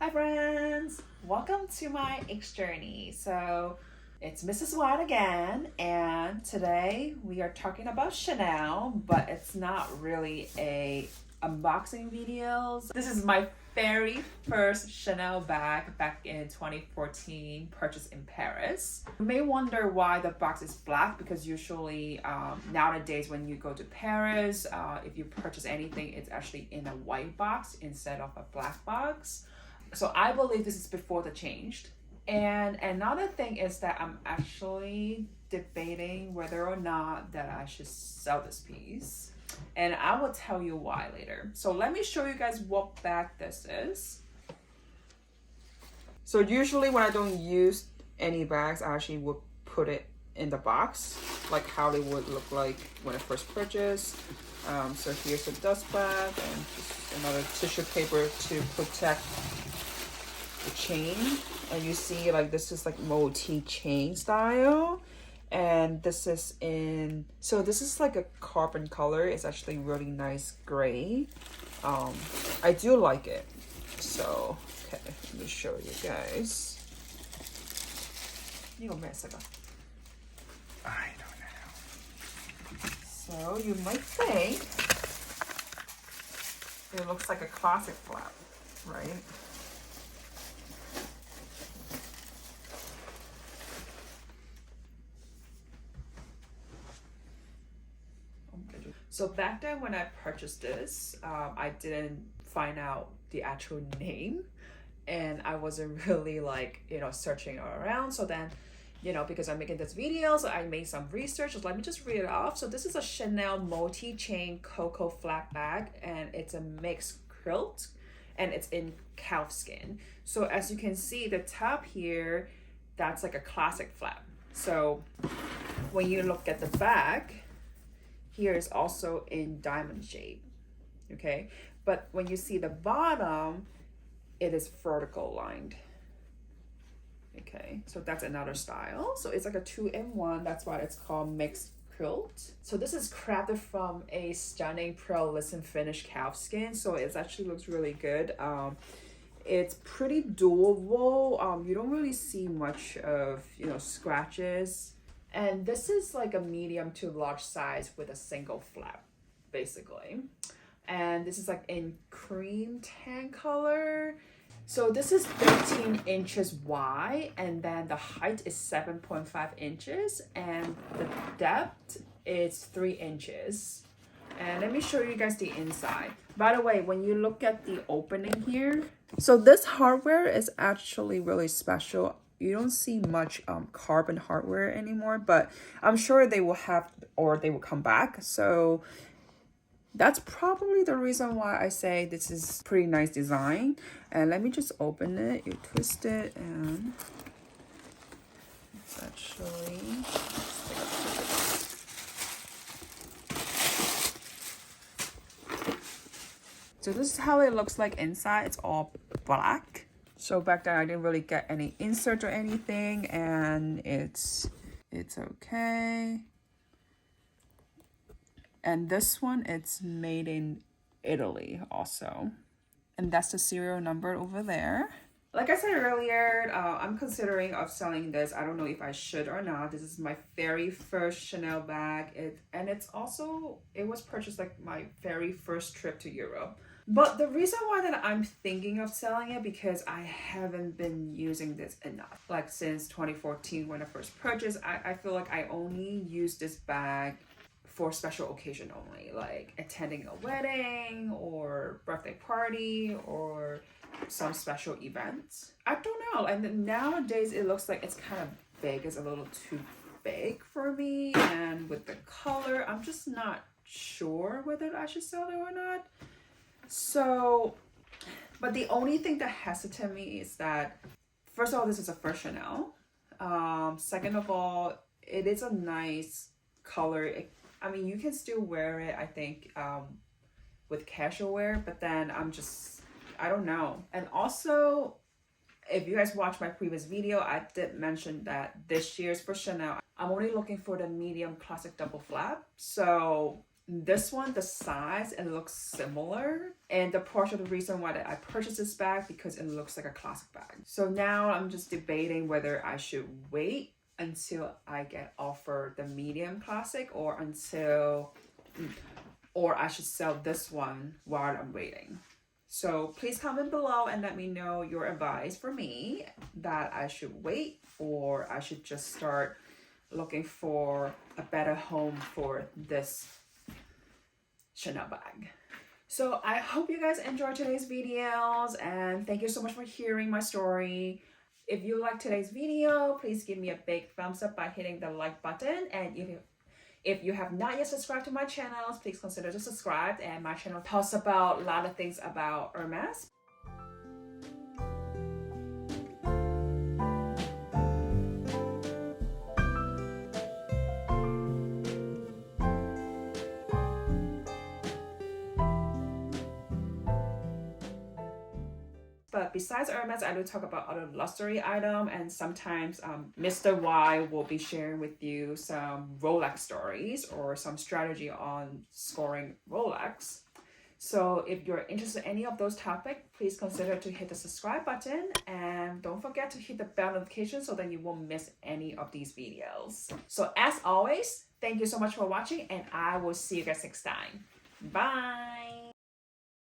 Hi friends! Welcome to my X journey. So it's Mrs. White again, and today we are talking about Chanel, but it's not really a unboxing videos. This is my very first Chanel bag back in 2014, purchased in Paris. You may wonder why the box is black, because usually nowadays when you go to Paris, if you purchase anything, it's actually in a white box instead of a black box. So I believe this is before the changed. And another thing is that I'm actually debating whether or not that I should sell this piece. And I will tell you why later. So let me show you guys what bag this is. So usually when I don't use any bags, I actually would put it in the box, like how they would look like when I first purchased. So here's a dust bag and just another tissue paper to protect the chain. And you see, like, this is like multi chain style, and this is in, so this is like a carbon color. It's actually really nice gray. I do like it. So okay, let me show you guys. I don't know. So you might think it looks like a classic flap, right? So back then when I purchased this, I didn't find out the actual name, and I wasn't really like, searching around. So then, because I'm making this video, so I made some research. So let me just read it off. So this is a Chanel multi-chain cocoa flap bag, and it's a mixed quilt, and it's in calf skin. So as you can see, the top here, that's like a classic flap. So when you look at the back, here is also in diamond shape, okay? But when you see the bottom, it is vertical lined, okay? So that's another style. So it's like a 2-in-1. That's why it's called mixed quilt. So this is crafted from a stunning pearl-listen finish calf skin. So it actually looks really good. It's pretty durable. You don't really see much of, scratches. And this is like a medium to large size with a single flap, basically. And this is like in cream tan color. So this is 13 inches wide, and then the height is 7.5 inches, and the depth is 3 inches. And let me show you guys the inside. By the way, when you look at the opening here, so this hardware is actually really special. You don't see much carbon hardware anymore, but I'm sure they will have, or they will come back. So that's probably the reason why I say this is pretty nice design. And let me just open it. You twist it, and it's actually, so this is how it looks like inside. It's all black. So back then I didn't really get any insert or anything, and it's okay. And this one, it's made in Italy also. And that's the serial number over there. Like I said earlier, I'm considering of selling this. I don't know if I should or not. This is my very first Chanel bag. It was purchased like my very first trip to Europe. But the reason why that I'm thinking of selling it, because I haven't been using this enough. Like since 2014 when I first purchased, I feel like I only use this bag for special occasion only, like attending a wedding or birthday party or some special events. I don't know. And nowadays it looks like it's kind of big. It's a little too big for me. And with the color, I'm just not sure whether I should sell it or not. So, but the only thing that hesitates me is that, first of all, this is a first Chanel. Second of all, it is a nice color. I mean, you can still wear it, I think, with casual wear, but then I don't know. And also, if you guys watched my previous video, I did mention that this year's for Chanel, I'm only looking for the medium classic double flap. So This one, the size, it looks similar. And the part of the reason why that I purchased this bag, because it looks like a classic bag. So now I'm just debating whether I should wait until I get offered the medium classic, or I should sell this one while I'm waiting. So please comment below and let me know your advice for me, that I should wait or I should just start looking for a better home for this Chanel bag. So I hope you guys enjoyed today's videos, and thank you so much for hearing my story. If you like today's video, please give me a big thumbs up by hitting the like button. And if you have not yet subscribed to my channel, please consider to subscribe. And my channel talks about a lot of things about Hermes. But besides Hermes, I do talk about other luxury items, and sometimes Mr. Y will be sharing with you some Rolex stories or some strategy on scoring Rolex. So if you're interested in any of those topics, please consider to hit the subscribe button, and don't forget to hit the bell notification so that you won't miss any of these videos. So as always, thank you so much for watching, and I will see you guys next time. Bye!